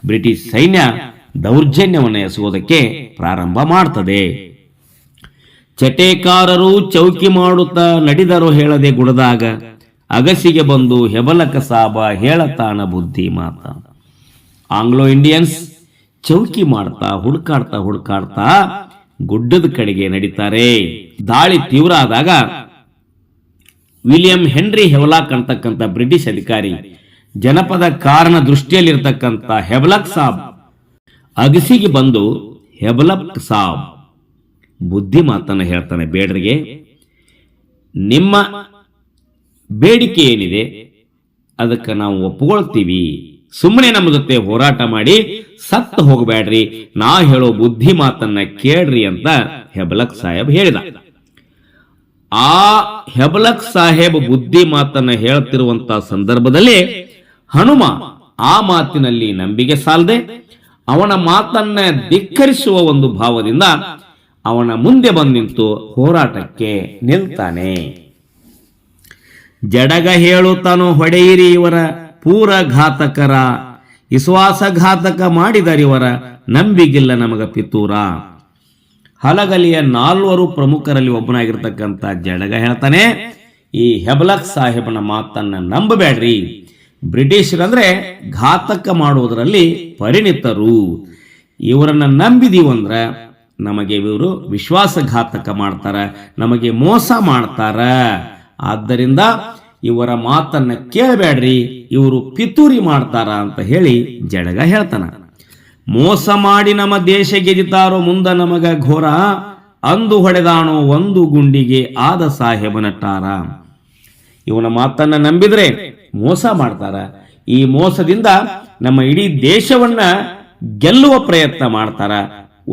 ಬ್ರಿಟಿಷ್ ಸೈನ್ಯ ದೌರ್ಜನ್ಯವನ್ನು ಎಸಗೋದಕ್ಕೆ ಪ್ರಾರಂಭ ಮಾಡ್ತದೆ. ಚಟೇಕಾರರು ಚೌಕಿ ಮಾಡುತ್ತಾ ನಡೆದರು ಹೇಳದೆ ಗುಡದಾಗ, ಅಗಸಿಗೆ ಬಂದು ಹೆಬಲಕ ಸಾಬ ಹೇಳತಾನ ಬುದ್ಧಿ ಮಾತ. ಆಂಗ್ಲೋ ಇಂಡಿಯನ್ಸ್ ಚೌಕಿ ಮಾಡ್ತಾ ಹುಡುಕಾಡ್ತಾ ಗುಡ್ಡದ ಕಡೆಗೆ ನಡೀತಾರೆ. ದಾಳಿ ತೀವ್ರ ಆದಾಗ ವಿಲಿಯಂ ಹೆನ್ರಿ ಹೆವಲಾಕ್ ಅಂತಕ್ಕಂಥ ಬ್ರಿಟಿಷ್ ಅಧಿಕಾರಿ ಜನಪದ ಕಾರಣ ದೃಷ್ಟಿಯಲ್ಲಿರ್ತಕ್ಕಂಥ ಹೆಬಲಕ್ ಸಾಬ್ ಅಗಸಿಗೆ ಬಂದು ಹೆಬಲಕ್ ಸಾಬ್ ಬುದ್ಧಿ ಮಾತನ್ನ ಹೇಳ್ತಾನೆ. ಬೇಡರಿಗೆ, ನಿಮ್ಮ ಬೇಡಿಕೆ ಏನಿದೆ ಅದಕ್ಕೆ ನಾವು ಒಪ್ಪಿಕೊಳ್ತೀವಿ, ಸುಮ್ಮನೆ ನಮ್ಮ ಜೊತೆ ಹೋರಾಟ ಮಾಡಿ ಸತ್ತು ಹೋಗಬೇಡ್ರಿ, ನಾ ಹೇಳೋ ಬುದ್ಧಿ ಮಾತನ್ನ ಕೇಳ್ರಿ ಅಂತ ಹೆಬಲಕ್ ಸಾಹೇಬ್ ಹೇಳಿದ. ಆ ಹೆಬಲಕ್ ಸಾಹೇಬ್ ಬುದ್ಧಿ ಮಾತನ್ನ ಹೇಳ್ತಿರುವಂತ ಸಂದರ್ಭದಲ್ಲಿ ಹನುಮ ಆ ಮಾತಿನಲ್ಲಿ ನಂಬಿಕೆ ಸಾಲದೆ ಅವನ ಮಾತನ್ನ ಧಿಕ್ಕರಿಸುವ ಒಂದು ಭಾವದಿಂದ ಅವನ ಮುಂದೆ ಬಂದು ನಿಂತು ಹೋರಾಟಕ್ಕೆ ನಿಲ್ತಾನೆ. ಜಡಗ ಹೇಳುತ್ತಾನೋ, ಹೊಡೆಯಿರಿ ಇವರ ಪೂರ ಘಾತಕರ, ವಿಶ್ವಾಸಘಾತಕ ಮಾಡಿದರಿವರ, ನಂಬಿಗಿಲ್ಲ ನಮಗ ಪಿತೂರ. ಹಲಗಲಿಯ 4 ಪ್ರಮುಖರಲ್ಲಿ ಒಬ್ಬನಾಗಿರ್ತಕ್ಕಂಥ ಜಡಗ ಹೇಳ್ತಾನೆ, ಈ ಹೆಬಲಕ್ ಸಾಹೇಬನ ಮಾತನ್ನ ನಂಬಬೇಡ್ರಿ, ಬ್ರಿಟಿಷರಂದ್ರೆ ಘಾತಕ ಮಾಡುವುದರಲ್ಲಿ ಪರಿಣಿತರು, ಇವರನ್ನ ನಂಬಿದೀವಂದ್ರ ನಮಗೆ ಇವರು ವಿಶ್ವಾಸಘಾತಕ ಮಾಡ್ತಾರ, ನಮಗೆ ಮೋಸ ಮಾಡ್ತಾರ, ಆದ್ದರಿಂದ ಇವರ ಮಾತನ್ನ ಕೇಳಬೇಡ್ರಿ, ಇವರು ಪಿತೂರಿ ಮಾಡ್ತಾರ ಅಂತ ಹೇಳಿ ಜಡಗ ಹೇಳ್ತಾನ. ಮೋಸ ಮಾಡಿ ನಮ್ಮ ದೇಶ ಗೆದಿತಾರೋ ಮುಂದ ನಮಗ ಘೋರ, ಅಂದು ಹೊಡೆದಾಣೋ ಒಂದು ಗುಂಡಿಗೆ ಆದ ಸಾಹೇಬನ ಟಾರ. ಇವನ ಮಾತನ್ನ ನಂಬಿದ್ರೆ ಮೋಸ ಮಾಡ್ತಾರ, ಈ ಮೋಸದಿಂದ ನಮ್ಮ ಇಡೀ ದೇಶವನ್ನ ಗೆಲ್ಲುವ ಪ್ರಯತ್ನ ಮಾಡ್ತಾರ.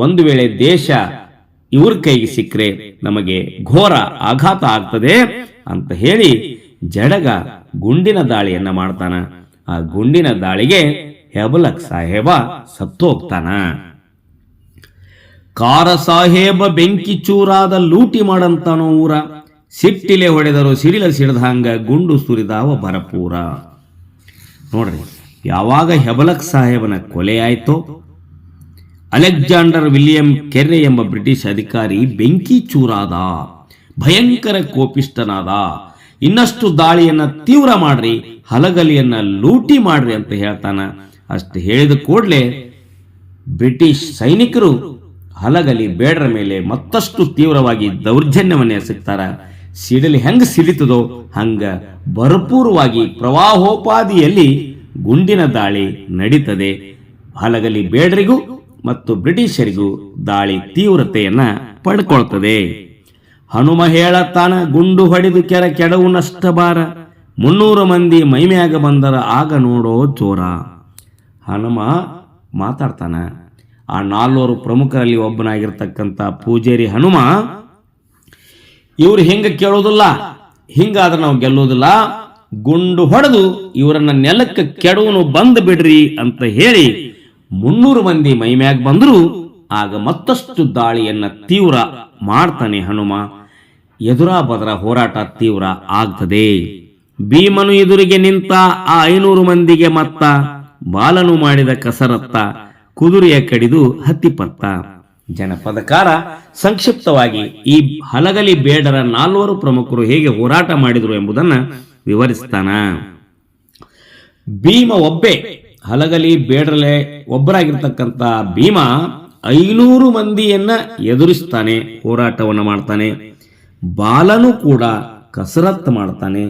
ಒಂದು ವೇಳೆ ದೇಶ ಇವ್ರ ಕೈಗೆ ಸಿಕ್ಕರೆ ನಮಗೆ ಘೋರ ಆಘಾತ ಆಗ್ತದೆ ಅಂತ ಹೇಳಿ ಜಡಗ ಗುಂಡಿನ ದಾಳಿಯನ್ನ ಮಾಡ್ತಾನ. ಆ ಗುಂಡಿನ ದಾಳಿಗೆ ಹೆಬಲಕ್ ಸಾಹೇಬ ಸತ್ತು ಹೋಗ್ತಾನ. ಕಾರ ಸಾಹೇಬ ಬೆಂಕಿ ಚೂರಾದ ಲೂಟಿ ಮಾಡಂತಾನೋ ಊರ, ಸಿಟ್ಟಿಲೆ ಹೊಡೆದರು ಸಿಡಿಲ ಸಿಡದಂಗ ಗುಂಡು ಸುರಿದಾವ ಭರಪೂರ. ನೋಡ್ರಿ, ಯಾವಾಗ ಹೆಬಲಕ್ ಸಾಹೇಬನ ಕೊಲೆ ಆಯ್ತೋ, ಅಲೆಕ್ಸಾಂಡರ್ ವಿಲಿಯಂ ಕೆರ್ರೆ ಎಂಬ ಬ್ರಿಟಿಷ್ ಅಧಿಕಾರಿ ಬೆಂಕಿ ಚೂರಾದ, ಭಯಂಕರ ಕೋಪಿಷ್ಟನಾದ. ಇನ್ನಷ್ಟು ದಾಳಿಯನ್ನ ತೀವ್ರ ಮಾಡ್ರಿ, ಹಲಗಲಿಯನ್ನ ಲೂಟಿ ಮಾಡ್ರಿ ಅಂತ ಹೇಳ್ತಾನ. ಅಷ್ಟು ಹೇಳಿದ ಕೂಡಲೇ ಬ್ರಿಟಿಷ್ ಸೈನಿಕರು ಹಲಗಲಿ ಬೇಡರ ಮೇಲೆ ಮತ್ತಷ್ಟು ತೀವ್ರವಾಗಿ ದೌರ್ಜನ್ಯವನ್ನು ಎಸಗ್ತಾರ. ಸಿಡಲಿ ಹೆಂಗ ಸಿಡಿತದೋ ಹಂಗ ಭರಪೂರವಾಗಿ ಪ್ರವಾಹೋಪಾದಿಯಲ್ಲಿ ಗುಂಡಿನ ದಾಳಿ ನಡೀತದೆ. ಹಲಗಲಿ ಬೇಡರಿಗೂ ಮತ್ತು ಬ್ರಿಟಿಷರಿಗೂ ದಾಳಿ ತೀವ್ರತೆಯನ್ನ ಪಡ್ಕೊಳ್ತದೆ. ಹನುಮ ಹೇಳತಾನ, ಗುಂಡು ಹೊಡೆದು ಕೆಡವು ನಷ್ಟ ಬಾರ, 300 ಮಂದಿ ಮೈಮ್ಯಾಗ ಬಂದರ ಆಗ ನೋಡೋ ಚೋರ. ಹನುಮ ಮಾತಾಡ್ತಾನ. ಆ 4 ಪ್ರಮುಖರಲ್ಲಿ ಒಬ್ಬನಾಗಿರ್ತಕ್ಕಂಥ ಪೂಜಾರಿ ಹನುಮ, ಇವ್ರು ಹಿಂಗ ಕೇಳೋದಿಲ್ಲ, ಹಿಂಗಾದ್ರೆ ನಾವು ಗೆಲ್ಲೋದಿಲ್ಲ, ಗುಂಡು ಹೊಡೆದು ಇವರನ್ನ ನೆಲಕ್ಕೆ ಕೆಡವನು ಬಂದ್ ಬಿಡ್ರಿ ಅಂತ ಹೇಳಿ 300 ಮಂದಿ ಮೈಮ್ಯಾಗ ಬಂದ್ರು ಆಗ ಮತ್ತಷ್ಟು ದಾಳಿಯನ್ನ ತೀವ್ರ ಮಾಡ್ತಾನೆ ಹನುಮ. ಎದುರಾ ಬದರ ಹೋರಾಟ ತೀವ್ರ ಆಗ್ತದೆ. ಭೀಮನು ಎದುರಿಗೆ ನಿಂತ ಆ 500 ಮಂದಿಗೆ ಮತ್ತ, ಬಾಲನು ಮಾಡಿದ ಕಸರತ್ತ, ಕುದುರೆಯ ಕಡಿದು ಹತ್ತಿಪತ್ತ. ಜನಪದಕಾರ ಸಂಕ್ಷಿಪ್ತವಾಗಿ ಈ ಹಲಗಲಿ ಬೇಡರ 4 ಪ್ರಮುಖರು ಹೇಗೆ ಹೋರಾಟ ಮಾಡಿದರು ಎಂಬುದನ್ನು ವಿವರಿಸ್ತಾನ. ಭೀಮ ಒಬ್ಬೆ, ಹಲಗಲಿ ಬೇಡರಲೆ ಒಬ್ಬರಾಗಿರ್ತಕ್ಕಂಥ ಭೀಮ 500 ಮಂದಿಯನ್ನ ಎದುರಿಸ್ತಾನೆ, ಹೋರಾಟವನ್ನು ಮಾಡ್ತಾನೆ. ಬಾಲನು ಕೂಡ ಕಸರತ್ತು ಮಾಡ್ತಾನೆ,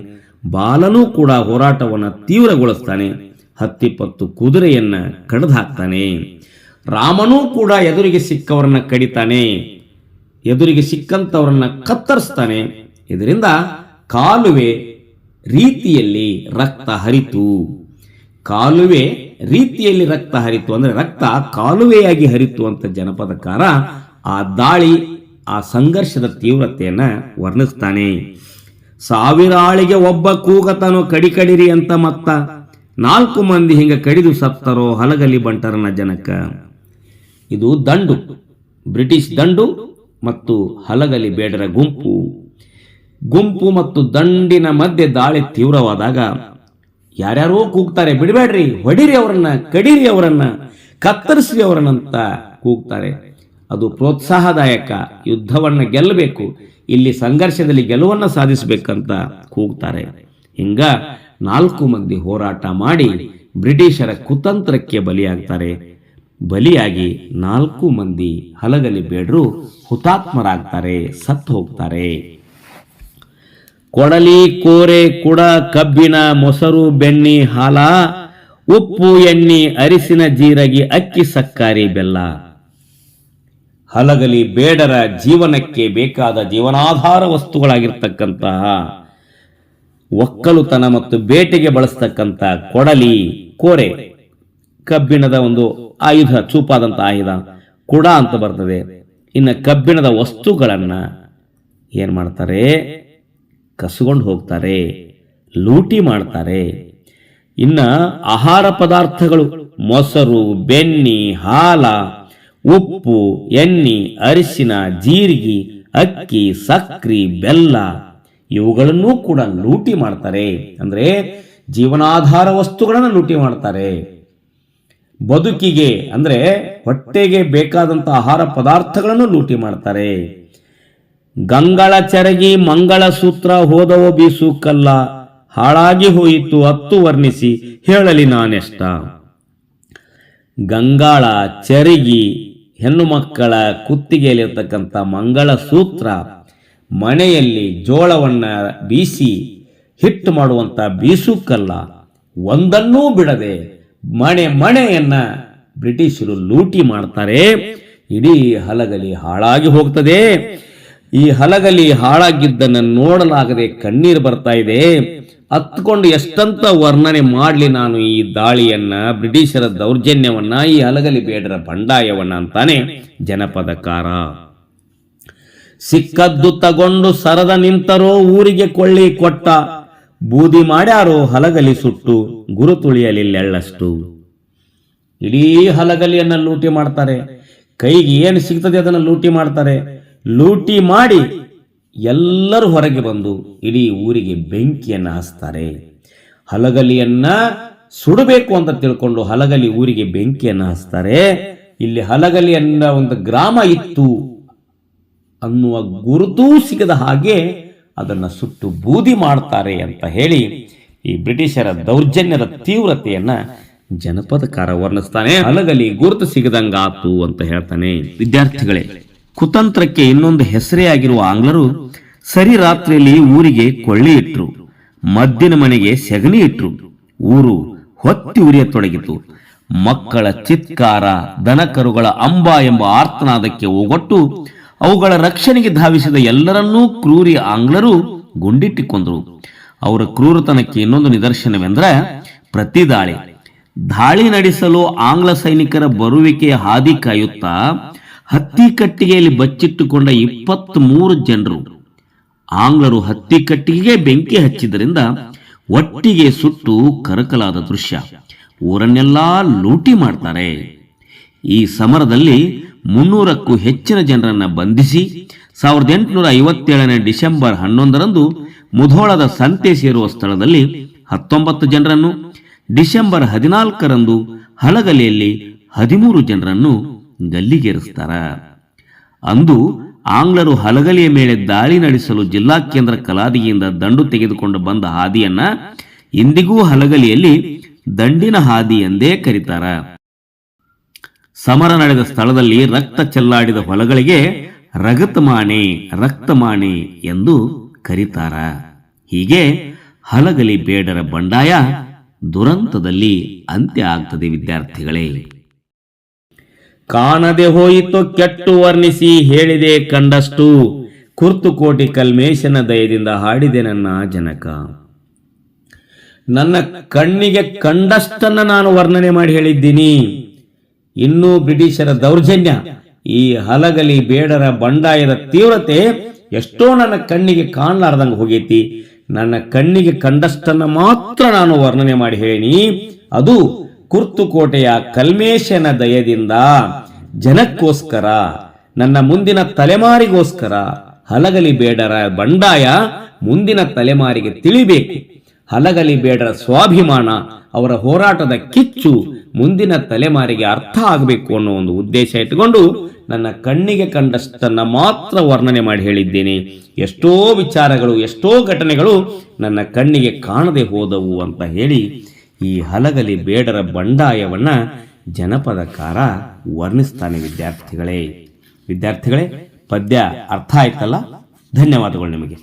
ಬಾಲನು ಕೂಡ ಹೋರಾಟವನ್ನು ತೀವ್ರಗೊಳಿಸ್ತಾನೆ, 10 ಕುದುರೆಯನ್ನ ಕಡ್ದು ಹಾಕ್ತಾನೆ. ರಾಮನೂ ಕೂಡ ಎದುರಿಗೆ ಸಿಕ್ಕವರನ್ನ ಕಡಿತಾನೆ, ಎದುರಿಗೆ ಸಿಕ್ಕಂತವರನ್ನ ಕತ್ತರಿಸ್ತಾನೆ. ಇದರಿಂದ ಕಾಲುವೆ ರೀತಿಯಲ್ಲಿ ರಕ್ತ ಹರಿತು. ಕಾಲುವೆ ರೀತಿಯಲ್ಲಿ ರಕ್ತ ಹರಿತು, ಅಂದರೆ ರಕ್ತ ಕಾಲುವೆಯಾಗಿ ಹರಿತು ಅಂತ ಜನಪದಕಾರ ಆ ದಾಳಿ, ಆ ಸಂಘರ್ಷದ ತೀವ್ರತೆಯನ್ನು ವರ್ಣಿಸ್ತಾನೆ. 1000 ಆಳಿಗೆ ಒಬ್ಬ ಕೂಗತನು ಕಡಿಕಡಿರಿ ಅಂತ ಮತ್ತ 4 ಮಂದಿ ಹಿಂಗ ಕಡಿದು ಸತ್ತರೋ ಹಲಗಲಿ ಬಂಟರನ ಜನಕ. ಇದು ದಂಡು, ಬ್ರಿಟಿಷ್ ದಂಡು ಮತ್ತು ಹಲಗಲಿ ಬೇಡರ ಗುಂಪು ಮತ್ತು ದಂಡಿನ ಮಧ್ಯೆ ದಾಳಿ ತೀವ್ರವಾದಾಗ ಯಾರ್ಯಾರೋ ಕೂಗ್ತಾರೆ, ಬಿಡಬೇಡ್ರಿ, ಹೊಡಿರಿ ಅವರನ್ನ, ಕಡೀರಿ ಅವರನ್ನ, ಕತ್ತರಿಸ್ರಿ ಅವರನ್ನಂತ ಕೂಗ್ತಾರೆ. ಅದು ಪ್ರೋತ್ಸಾಹದಾಯಕ, ಯುದ್ಧವನ್ನು ಗೆಲ್ಲಬೇಕು, ಇಲ್ಲಿ ಸಂಘರ್ಷದಲ್ಲಿ ಗೆಲುವನ್ನು ಸಾಧಿಸಬೇಕಂತ ಕೂಗ್ತಾರೆ. ಹಿಂಗ 4 ಮಂದಿ ಹೋರಾಟ ಮಾಡಿ ಬ್ರಿಟಿಷರ ಕುತಂತ್ರಕ್ಕೆ ಬಲಿಯಾಗ್ತಾರೆ. ಬಲಿಯಾಗಿ 4 ಮಂದಿ ಹಲಗಲಿ ಬೇಡರು ಹುತಾತ್ಮರಾಗ್ತಾರೆ, ಸತ್ತು ಹೋಗ್ತಾರೆ. ಕೊಡಲಿ, ಕೋರೆ, ಕುಡ, ಕಬ್ಬಿನ, ಮೊಸರು, ಬೆಣ್ಣಿ, ಹಾಲ, ಉಪ್ಪು, ಎಣ್ಣೆ, ಅರಿಸಿನ, ಜೀರಗಿ, ಅಕ್ಕಿ, ಸಕ್ಕಾರಿ, ಬೆಲ್ಲ. ಹಲಗಲಿ ಬೇಡರ ಜೀವನಕ್ಕೆ ಬೇಕಾದ ಜೀವನಾಧಾರ ವಸ್ತುಗಳಾಗಿರ್ತಕ್ಕಂತಹ ಒಕ್ಕಲುತನ ಮತ್ತು ಬೇಟೆಗೆ ಬಳಸ್ತಕ್ಕಂಥ ಕೊಡಲಿ, ಕೋರೆ, ಕಬ್ಬಿಣದ ಒಂದು ಆಯುಧ, ಚೂಪಾದಂತ ಆಯುಧ, ಕುಡ ಅಂತ ಬರ್ತದೆ. ಇನ್ನು ಕಬ್ಬಿಣದ ವಸ್ತುಗಳನ್ನ ಏನ್ ಮಾಡ್ತಾರೆ, ಕಸ್ಕೊಂಡು ಹೋಗ್ತಾರೆ, ಲೂಟಿ ಮಾಡ್ತಾರೆ. ಇನ್ನ ಆಹಾರ ಪದಾರ್ಥಗಳು ಮೊಸರು, ಬೆಣ್ಣಿ, ಹಾಲ, ಉಪ್ಪು, ಎಣ್ಣೆ, ಅರಿಶಿನ, ಜೀರಿಗೆ, ಅಕ್ಕಿ, ಸಕ್ರಿ, ಬೆಲ್ಲ ಇವುಗಳನ್ನು ಕೂಡ ಲೂಟಿ ಮಾಡ್ತಾರೆ. ಅಂದ್ರೆ ಜೀವನಾಧಾರ ವಸ್ತುಗಳನ್ನು ಲೂಟಿ ಮಾಡ್ತಾರೆ. ಬದುಕಿಗೆ ಅಂದ್ರೆ ಹೊಟ್ಟೆಗೆ ಬೇಕಾದಂತ ಆಹಾರ ಪದಾರ್ಥಗಳನ್ನು ಲೂಟಿ ಮಾಡ್ತಾರೆ. ಗಂಗಳ ಚರಗಿ, ಮಂಗಳ ಸೂತ್ರ, ಹೋದವೋ ಬೀಸು ಕಲ್ಲ, ಹಾಳಾಗಿ ಹೋಯಿತು ಹತ್ತು ವರ್ಣಿಸಿ ಹೇಳಲಿ ನಾನೆಷ್ಟ. ಗಂಗಾಳ, ಚರಗಿ, ಹೆಣ್ಣು ಮಕ್ಕಳ ಕುತ್ತಿಗೆಯಲ್ಲಿರ್ತಕ್ಕಂಥ ಮಂಗಳ ಸೂತ್ರ, ಮನೆಯಲ್ಲಿ ಜೋಳವನ್ನ ಬೀಸಿ ಹಿಟ್ಟು ಮಾಡುವಂತ ಬೀಸುಕಲ್ಲ, ಒಂದನ್ನೂ ಬಿಡದೆ ಮನೆಯನ್ನ ಬ್ರಿಟಿಷರು ಲೂಟಿ ಮಾಡ್ತಾರೆ. ಇಡೀ ಹಲಗಲಿ ಹಾಳಾಗಿ ಹೋಗ್ತದೆ. ಈ ಹಲಗಲಿ ಹಾಳಾಗಿದ್ದನ್ನು ನೋಡಲಾಗದೆ ಕಣ್ಣೀರು ಬರ್ತಾ ಇದೆ. ಹತ್ಕೊಂಡು ಎಷ್ಟಂತ ವರ್ಣನೆ ಮಾಡಲಿ ನಾನು ಈ ದಾಳಿಯನ್ನ, ಬ್ರಿಟಿಷರ ದೌರ್ಜನ್ಯವನ್ನ, ಈ ಹಲಗಲಿ ಬೇಡರ ಬಂಡಾಯವನ್ನ ಅಂತಾನೆ ಜನಪದಕಾರ. ಸಿಕ್ಕದ್ದು ತಗೊಂಡು ಸರದ ನಿಂತರೋ ಊರಿಗೆ ಕೊಳ್ಳಿ ಕೊಟ್ಟ, ಬೂದಿ ಮಾಡ್ಯಾರೋ ಹಲಗಲಿ ಸುಟ್ಟು ಗುರು ತುಳಿಯಲಿಲ್ಲೆಳ್ಳಷ್ಟು. ಇಡೀ ಹಲಗಲಿಯನ್ನ ಲೂಟಿ ಮಾಡ್ತಾರೆ. ಕೈಗೆ ಏನು ಸಿಗ್ತದೆ ಅದನ್ನು ಲೂಟಿ ಮಾಡ್ತಾರೆ. ಲೂಟಿ ಮಾಡಿ ಎಲ್ಲರೂ ಹೊರಗೆ ಬಂದು ಇಡೀ ಊರಿಗೆ ಬೆಂಕಿಯನ್ನು ಹಚ್ತಾರೆ. ಹಲಗಲಿಯನ್ನ ಸುಡಬೇಕು ಅಂತ ತಿಳ್ಕೊಂಡು ಹಲಗಲಿ ಊರಿಗೆ ಬೆಂಕಿಯನ್ನು ಹಚ್ತಾರೆ. ಇಲ್ಲಿ ಹಲಗಲಿ ಅನ್ನೋ ಒಂದು ಗ್ರಾಮ ಇತ್ತು ಅನ್ನುವ ಗುರುತೂ ಸಿಗದ ಹಾಗೆ ಅದನ್ನು ಸುಟ್ಟು ಬೂದಿ ಮಾಡ್ತಾರೆ ಅಂತ ಹೇಳಿ ಈ ಬ್ರಿಟಿಷರ ದೌರ್ಜನ್ಯದ ತೀವ್ರತೆಯನ್ನ ಜನಪದಕಾರ ವರ್ಣಿಸ್ತಾನೆ. ಹಲಗಲಿ ಗುರುತು ಸಿಗದಂಗಾತು ಅಂತ ಹೇಳ್ತಾನೆ. ವಿದ್ಯಾರ್ಥಿಗಳೇ, ಕುತಂತ್ರಕ್ಕೆ ಇನ್ನೊಂದು ಹೆಸರೇ ಆಗಿರುವ ಆಂಗ್ಲರು ಸರಿ ರಾತ್ರಿಯಲ್ಲಿ ಊರಿಗೆ ಕೊಳ್ಳಿ ಇಟ್ರು, ಮದ್ದಿನ ಮನೆಗೆ ಸೆಗಣಿ ಇಟ್ರು. ಊರು ಹೊತ್ತಿ ಉರಿಯತೊಡಗಿತು. ಮಕ್ಕಳ ಚಿತ್ಕಾರ, ದನಕರುಗಳ ಅಂಬ ಎಂಬ ಆರ್ತನಾದಕ್ಕೆ ಓಗೊಟ್ಟು ಅವುಗಳ ರಕ್ಷಣೆಗೆ ಧಾವಿಸಿದ ಎಲ್ಲರನ್ನೂ ಕ್ರೂರಿ ಆಂಗ್ಲರು ಗುಂಡಿಟ್ಟಿಕೊಂಡರು. ಅವರ ಕ್ರೂರತನಕ್ಕೆ ಇನ್ನೊಂದು ನಿದರ್ಶನವೆಂದರೆ ಪ್ರತಿ ದಾಳಿ ನಡೆಸಲು ಆಂಗ್ಲ ಸೈನಿಕರ ಬರುವಿಕೆಯ ಹಾದಿ ಕಾಯುತ್ತಾ ಹತ್ತಿ ಕಟ್ಟಿಗೆಯಲ್ಲಿ ಬಚ್ಚಿಟ್ಟುಕೊಂಡ 23 ಜನರು ಆಂಗ್ಲರು ಹತ್ತಿ ಕಟ್ಟಿಗೆಗೆ ಬೆಂಕಿ ಹಚ್ಚಿದ್ದರಿಂದ ಒಟ್ಟಿಗೆ ಸುಟ್ಟು ಕರಕಲಾದ ದೃಶ್ಯ. ಊರನ್ನೆಲ್ಲಾ ಲೂಟಿ ಮಾಡ್ತಾರೆ. ಈ ಸಮರದಲ್ಲಿ 300ಕ್ಕೂ ಹೆಚ್ಚಿನ ಜನರನ್ನ ಬಂಧಿಸಿ 1857 ಡಿಸೆಂಬರ್ 11ರಂದು ಮುಧೋಳದ ಸಂತೆ ಸೇರುವ ಸ್ಥಳದಲ್ಲಿ 19 ಜನರನ್ನು, ಡಿಸೆಂಬರ್ 14ರಂದು ಹಲಗಲಿಯಲ್ಲಿ 13 ಜನರನ್ನು ಗಲ್ಲಿಗೇರಿಸ್ತಾರ. ಅಂದು ಆಂಗ್ಲರು ಹಲಗಲಿಯ ಮೇಲೆ ದಾಳಿ ನಡೆಸಲು ಜಿಲ್ಲಾ ಕೇಂದ್ರ ಕಲಾದಿಯಿಂದ ದಂಡು ತೆಗೆದುಕೊಂಡು ಬಂದ ಹಾದಿಯನ್ನ ಇಂದಿಗೂ ಹಲಗಲಿಯಲ್ಲಿ ದಂಡಿನ ಹಾದಿ ಎಂದೇ ಕರೀತಾರ. ಸಮರ ನಡೆದ ಸ್ಥಳದಲ್ಲಿ ರಕ್ತ ಚೆಲ್ಲಾಡಿದ ಹೊಲಗಳಿಗೆ ರಕ್ತಮಾಣೆ ಎಂದು ಕರೀತಾರ. ಹೀಗೆ ಹಲಗಲಿ ಬೇಡರ ಬಂಡಾಯ ದುರಂತದಲ್ಲಿ ಅಂತ್ಯ ಆಗ್ತದೆ. ವಿದ್ಯಾರ್ಥಿಗಳೇ, ಕಾಣದೆ ಹೋಯಿತು ಕೆಟ್ಟು ವರ್ಣಿಸಿ ಹೇಳಿದೆ ಕಂಡಷ್ಟು, ಕುರ್ತುಕೋಟಿ ಕಲ್ಮೇಶನ ದಯದಿಂದ ಹಾಡಿದೆ ನನ್ನ ಜನಕ. ನನ್ನ ಕಣ್ಣಿಗೆ ಕಂಡಷ್ಟನ್ನ ನಾನು ವರ್ಣನೆ ಮಾಡಿ ಹೇಳಿದ್ದೀನಿ. ಇನ್ನೂ ಬ್ರಿಟಿಷರ ದೌರ್ಜನ್ಯ, ಈ ಹಲಗಲಿ ಬೇಡರ ಬಂಡಾಯದ ತೀವ್ರತೆ ಎಷ್ಟೋ ನನ್ನ ಕಣ್ಣಿಗೆ ಕಾಣಲಾರ್ದಂಗೆ ಹೋಗೈತಿ. ನನ್ನ ಕಣ್ಣಿಗೆ ಕಂಡಷ್ಟನ್ನ ಮಾತ್ರ ನಾನು ವರ್ಣನೆ ಮಾಡಿ ಹೇಳೀನಿ. ಅದು ಕುರ್ತುಕೋಟೆಯ ಕಲ್ಮೇಶನ ದಯದಿಂದ, ಜನಕ್ಕೋಸ್ಕರ, ನನ್ನ ಮುಂದಿನ ತಲೆಮಾರಿಗೋಸ್ಕರ. ಹಲಗಲಿ ಬೇಡರ ಬಂಡಾಯ ಮುಂದಿನ ತಲೆಮಾರಿಗೆ ತಿಳಿಬೇಕು. ಹಲಗಲಿ ಬೇಡರ ಸ್ವಾಭಿಮಾನ, ಅವರ ಹೋರಾಟದ ಕಿಚ್ಚು ಮುಂದಿನ ತಲೆಮಾರಿಗೆ ಅರ್ಥ ಆಗಬೇಕು ಅನ್ನೋ ಒಂದು ಉದ್ದೇಶ ಇಟ್ಟುಕೊಂಡು ನನ್ನ ಕಣ್ಣಿಗೆ ಕಂಡಷ್ಟನ್ನ ಮಾತ್ರ ವರ್ಣನೆ ಮಾಡಿ ಹೇಳಿದ್ದೇನೆ. ಎಷ್ಟೋ ವಿಚಾರಗಳು, ಎಷ್ಟೋ ಘಟನೆಗಳು ನನ್ನ ಕಣ್ಣಿಗೆ ಕಾಣದೆ ಹೋದವು ಅಂತ ಹೇಳಿ ಈ ಹಲಗಲಿ ಬೇಡರ ಬಂಡಾಯವನ್ನ ಜನಪದಕಾರ ವರ್ಣಿಸ್ತಾನೆ. ವಿದ್ಯಾರ್ಥಿಗಳೇ ಪದ್ಯ ಅರ್ಥ ಆಯ್ತಲ್ಲ? ಧನ್ಯವಾದಗಳು ನಿಮಗೆ.